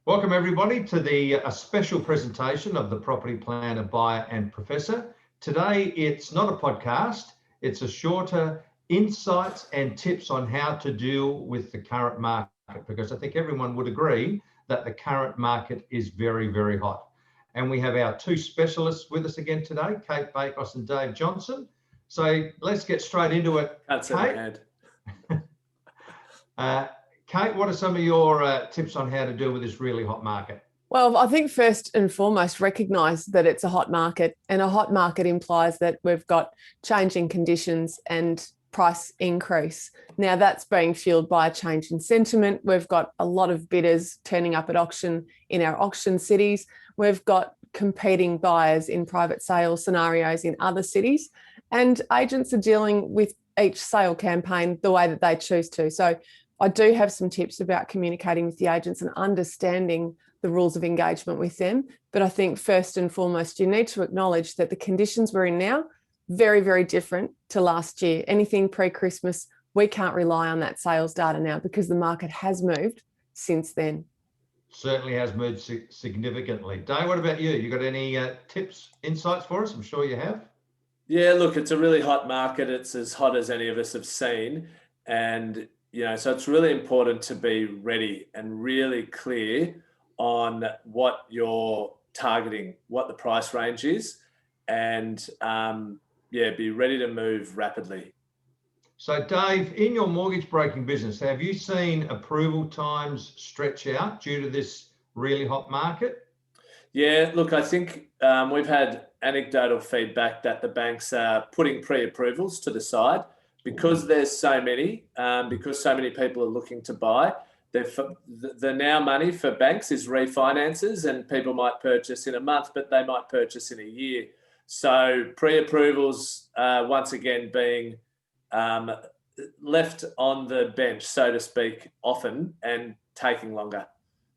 Welcome everybody to a special presentation of the Property Planner, Buyer and Professor. Today it's not a podcast, it's a shorter insights and tips on how to deal with the current market, because I think everyone would agree that the current market is very, very hot. And we have our two specialists with us again today, Kate Bakos and Dave Johnson. So let's get straight into it. Can't say my hand. Kate, what are some of your tips on how to deal with this really hot market? Well, I think first and foremost, recognise that it's a hot market, and a hot market implies that we've got changing conditions and price increase. Now that's being fueled by a change in sentiment. We've got a lot of bidders turning up at auction in our auction cities. We've got competing buyers in private sale scenarios in other cities, and agents are dealing with each sale campaign the way that they choose to. So I do have some tips about communicating with the agents and understanding the rules of engagement with them. But I think first and foremost, you need to acknowledge that the conditions we're in now, very, very different to last year. Anything pre-Christmas, we can't rely on that sales data now because the market has moved since then. Certainly has moved significantly. Dave, what about you? You got any tips, insights for us? I'm sure you have. Yeah, look, it's a really hot market. It's as hot as any of us have seen. And so it's really important to be ready and really clear on what you're targeting, what the price range is, and be ready to move rapidly. So Dave, in your mortgage broking business, have you seen approval times stretch out due to this really hot market? Yeah, look, I think we've had anecdotal feedback that the banks are putting pre-approvals to the side. Because there's so many, because so many people are looking to buy, the now money for banks is refinances, and people might purchase in a month, but they might purchase in a year. So pre-approvals once again being left on the bench, so to speak, often, and taking longer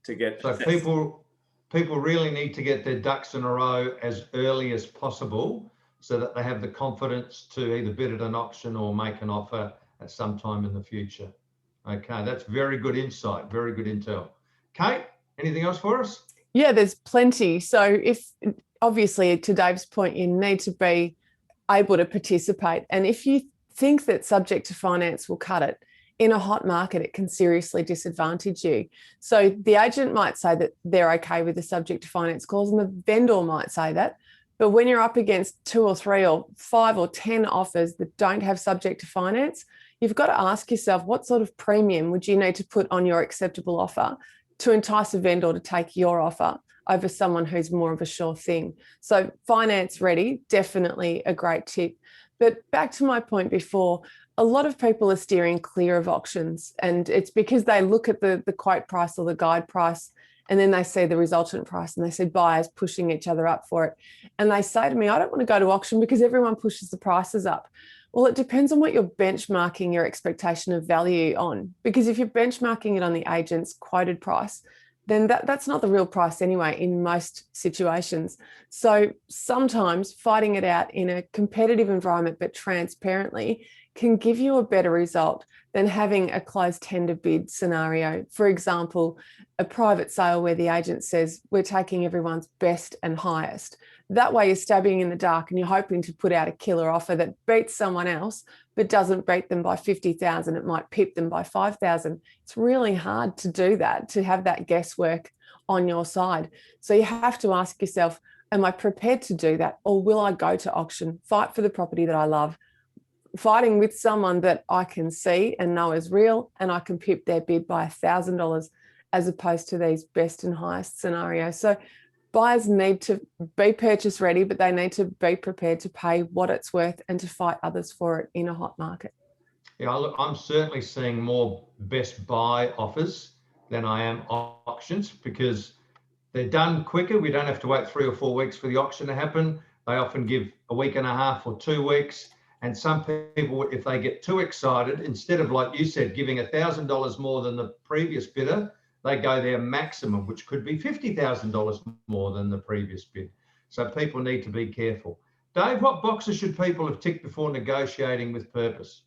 to get. So people really need to get their ducks in a row as early as possible, so that they have the confidence to either bid at an auction or make an offer at some time in the future. Okay, that's very good insight, very good intel. Kate, anything else for us? Yeah, there's plenty. So if obviously, to Dave's point, you need to be able to participate. And if you think that subject to finance will cut it, in a hot market, it can seriously disadvantage you. So the agent might say that they're okay with the subject to finance clause, and the vendor might say that. But when you're up against 2 or 3 or 5 or 10 offers that don't have subject to finance, you've got to ask yourself, what sort of premium would you need to put on your acceptable offer to entice a vendor to take your offer over someone who's more of a sure thing? So finance ready, definitely a great tip. But back to my point before, a lot of people are steering clear of auctions, and it's because they look at the quote price or the guide price, and then they see the resultant price and they see buyers pushing each other up for it. And they say to me, I don't want to go to auction because everyone pushes the prices up. Well, it depends on what you're benchmarking your expectation of value on. Because if you're benchmarking it on the agent's quoted price, then that's not the real price anyway in most situations. So sometimes fighting it out in a competitive environment but transparently can give you a better result than having a closed tender bid scenario. For example, a private sale where the agent says, we're taking everyone's best and highest. That way you're stabbing in the dark and you're hoping to put out a killer offer that beats someone else, but doesn't beat them by 50,000. It might pip them by 5,000. It's really hard to do that, to have that guesswork on your side. So you have to ask yourself, am I prepared to do that? Or will I go to auction, fight for the property that I love, fighting with someone that I can see and know is real, and I can pip their bid by $1,000 as opposed to these best and highest scenarios. So buyers need to be purchase ready, but they need to be prepared to pay what it's worth and to fight others for it in a hot market. Yeah, look, I'm certainly seeing more best buy offers than I am auctions, because they're done quicker. We don't have to wait 3 or 4 weeks for the auction to happen. They often give a week and a half or 2 weeks. And some people, if they get too excited, instead of, like you said, giving $1,000 more than the previous bidder, they go their maximum, which could be $50,000 more than the previous bid. So people need to be careful. Dave, what boxes should people have ticked before negotiating with purpose?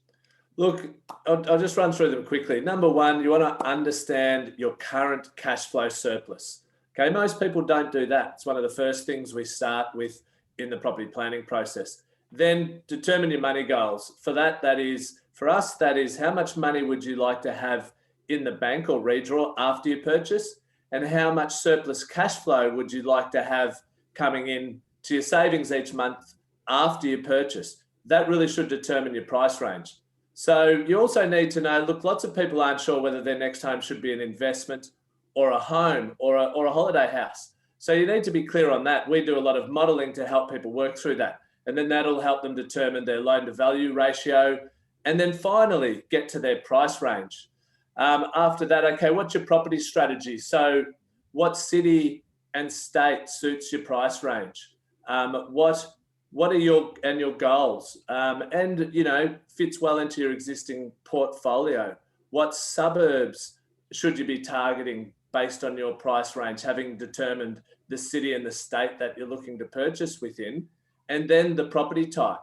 Look, I'll just run through them quickly. Number one, you want to understand your current cash flow surplus. Okay, most people don't do that. It's one of the first things we start with in the property planning process. Then determine your money goals. For us, that is how much money would you like to have in the bank or redraw after your purchase, and how much surplus cash flow would you like to have coming in to your savings each month after your purchase. That really should determine your price range. So you also need to know, look, lots of people aren't sure whether their next home should be an investment or a home or a holiday house. So you need to be clear on that. We do a lot of modeling to help people work through that. And then that'll help them determine their loan to value ratio. And then finally, get to their price range. After that, okay, what's your property strategy? So what city and state suits your price range? What are your goals? And, you know, fits well into your existing portfolio. What suburbs should you be targeting based on your price range, having determined the city and the state that you're looking to purchase within? And then the property type.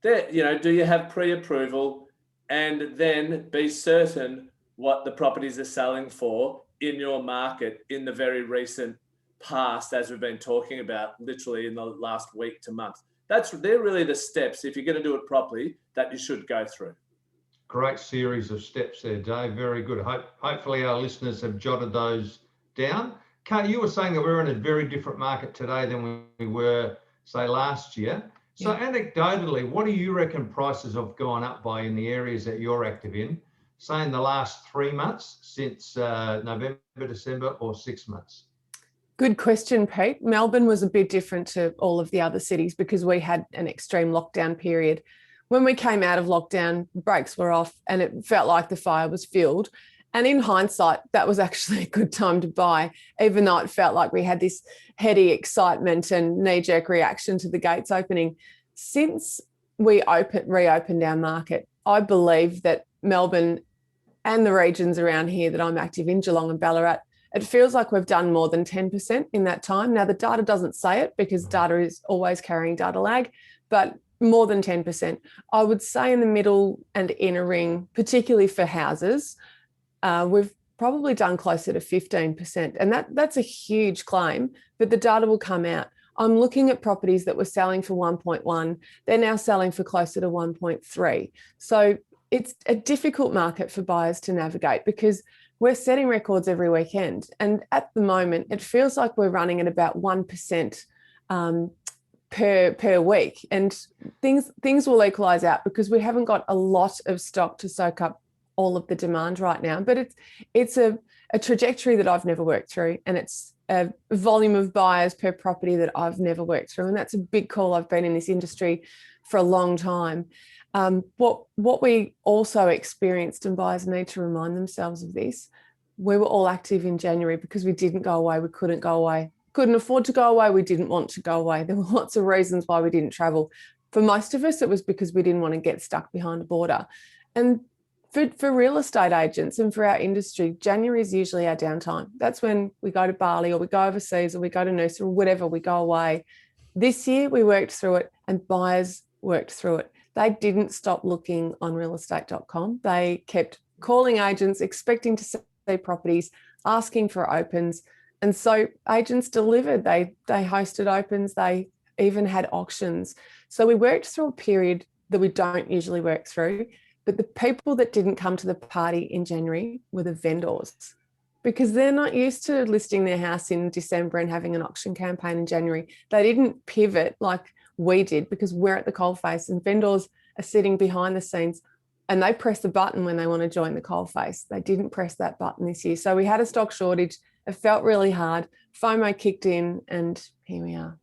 There, you know, do you have pre-approval? And then be certain what the properties are selling for in your market in the very recent past, as we've been talking about literally in the last week to month. They're really the steps, if you're going to do it properly, that you should go through. Great series of steps there, Dave. Very good. Hopefully our listeners have jotted those down. Kate, you were saying that we're in a very different market today than we were, say, last year. So anecdotally, what do you reckon prices have gone up by in the areas that you're active in, say in the last 3 months since November, December, or 6 months? Good question, Pete. Melbourne was a bit different to all of the other cities because we had an extreme lockdown period. When we came out of lockdown, brakes were off and it felt like the fire was filled. And in hindsight, that was actually a good time to buy, even though it felt like we had this heady excitement and knee-jerk reaction to the gates opening. Since we reopened our market, I believe that Melbourne and the regions around here that I'm active in, Geelong and Ballarat, it feels like we've done more than 10% in that time. Now, the data doesn't say it because data is always carrying data lag, but more than 10%. I would say in the middle and inner ring, particularly for houses, we've probably done closer to 15%. And that's a huge claim, but the data will come out. I'm looking at properties that were selling for 1.1. They're now selling for closer to 1.3. So it's a difficult market for buyers to navigate because we're setting records every weekend. And at the moment, it feels like we're running at about 1% per week. And things will equalize out because we haven't got a lot of stock to soak up all of the demand right now. But it's a trajectory that I've never worked through. And it's a volume of buyers per property that I've never worked through. And that's a big call. I've been in this industry for a long time. What we also experienced, and buyers need to remind themselves of this, we were all active in January because we didn't go away. We couldn't go away, couldn't afford to go away. We didn't want to go away. There were lots of reasons why we didn't travel. For most of us, it was because we didn't want to get stuck behind a border. And for real estate agents and for our industry, January is usually our downtime. That's when we go to Bali or we go overseas or we go to Noosa or whatever, we go away. This year we worked through it and buyers worked through it. They didn't stop looking on realestate.com. They kept calling agents, expecting to see properties, asking for opens. And so agents delivered. They hosted opens. They even had auctions. So we worked through a period that we don't usually work through. But the people that didn't come to the party in January were the vendors because they're not used to listing their house in December and having an auction campaign in January. They didn't pivot like we did because we're at the coalface and vendors are sitting behind the scenes and they press the button when they want to join the coalface. They didn't press that button this year. So we had a stock shortage. It felt really hard. FOMO kicked in and here we are.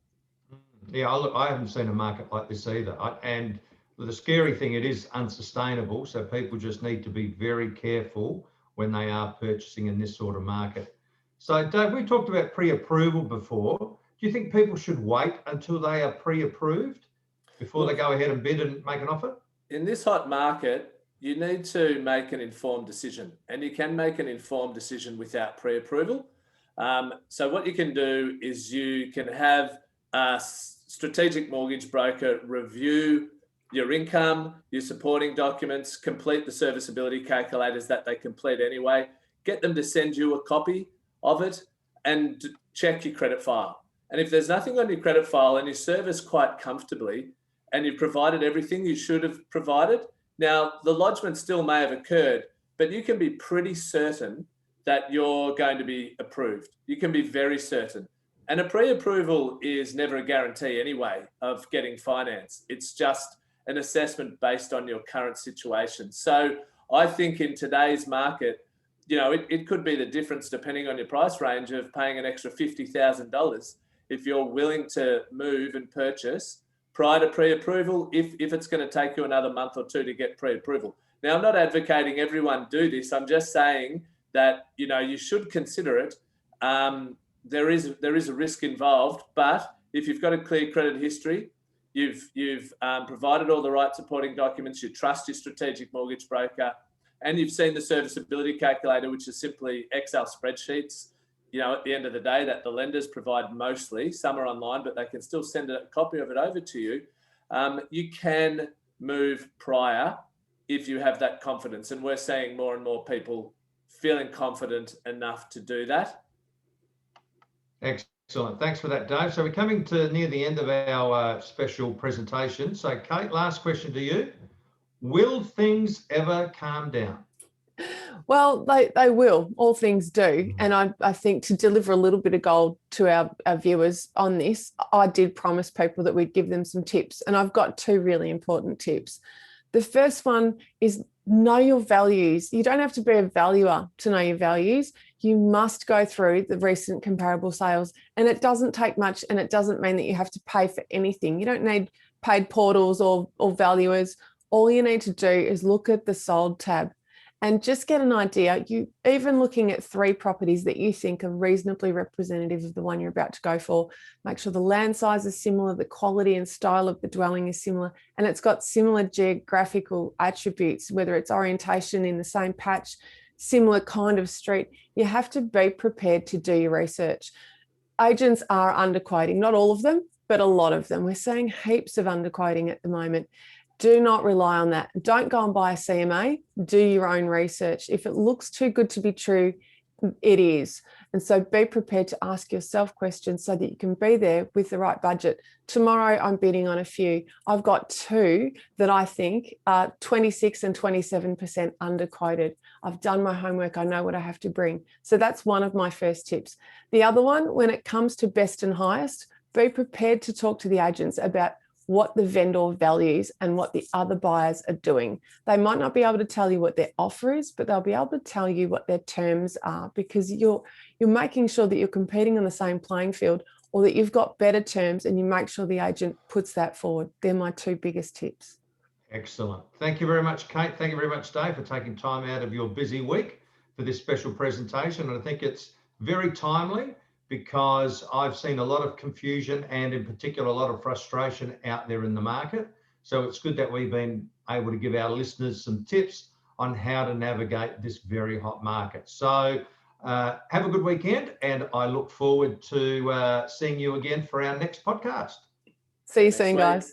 Yeah, look, I haven't seen a market like this either. And the scary thing, it is unsustainable. So people just need to be very careful when they are purchasing in this sort of market. So Dave, we talked about pre-approval before. Do you think people should wait until they are pre-approved before they go ahead and bid and make an offer? In this hot market, you need to make an informed decision, and you can make an informed decision without pre-approval. So what you can do is you can have a strategic mortgage broker review your income, your supporting documents, complete the serviceability calculators that they complete anyway, get them to send you a copy of it, and check your credit file. And if there's nothing on your credit file and you service quite comfortably and you've provided everything you should have provided, now the lodgement still may have occurred, but you can be pretty certain that you're going to be approved. You can be very certain. And a pre-approval is never a guarantee anyway of getting finance. It's just an assessment based on your current situation. So I think in today's market, you know, it could be the difference, depending on your price range, of paying an extra $50,000 if you're willing to move and purchase prior to pre-approval, if it's going to take you another month or two to get pre-approval. Now, I'm not advocating everyone do this. I'm just saying that, you know, you should consider it. There is a risk involved, but if you've got a clear credit history, you've provided all the right supporting documents, you trust your strategic mortgage broker, and you've seen the serviceability calculator, which is simply Excel spreadsheets, you know, at the end of the day, that the lenders provide mostly. Some are online, but they can still send a copy of it over to you. You can move prior if you have that confidence. And we're seeing more and more people feeling confident enough to do that. Excellent. Thanks for that, Dave. So we're coming to near the end of our special presentation. So Kate, last question to you. Will things ever calm down? Well, they will. All things do. And I think to deliver a little bit of gold to our viewers on this, I did promise people that we'd give them some tips. And I've got two really important tips. The first one is know your values. You don't have to be a valuer to know your values. You must go through the recent comparable sales. And it doesn't take much, and it doesn't mean that you have to pay for anything. You don't need paid portals or valuers. All you need to do is look at the sold tab and just get an idea. You even looking at 3 properties that you think are reasonably representative of the one you're about to go for. Make sure the land size is similar, the quality and style of the dwelling is similar, and it's got similar geographical attributes, whether it's orientation in the same patch, similar kind of street. You have to be prepared to do your research. Agents are underquoting, not all of them, but a lot of them. We're seeing heaps of underquoting at the moment. Do not rely on that. Don't go and buy a CMA. Do your own research. If it looks too good to be true, it is. And so be prepared to ask yourself questions so that you can be there with the right budget. Tomorrow, I'm bidding on a few. I've got 2 that I think are 26 and 27% underquoted. I've done my homework. I know what I have to bring. So that's one of my first tips. The other one, when it comes to best and highest, be prepared to talk to the agents about what the vendor values and what the other buyers are doing. They might not be able to tell you what their offer is, but they'll be able to tell you what their terms are, because you're making sure that you're competing on the same playing field, or that you've got better terms, and you make sure the agent puts that forward. They're my 2 biggest tips. Excellent. Thank you very much, Kate. Thank you very much, Dave, for taking time out of your busy week for this special presentation. And I think it's very timely, because I've seen a lot of confusion and in particular a lot of frustration out there in the market. So it's good that we've been able to give our listeners some tips on how to navigate this very hot market. So have a good weekend, and I look forward to seeing you again for our next podcast. See you soon, guys.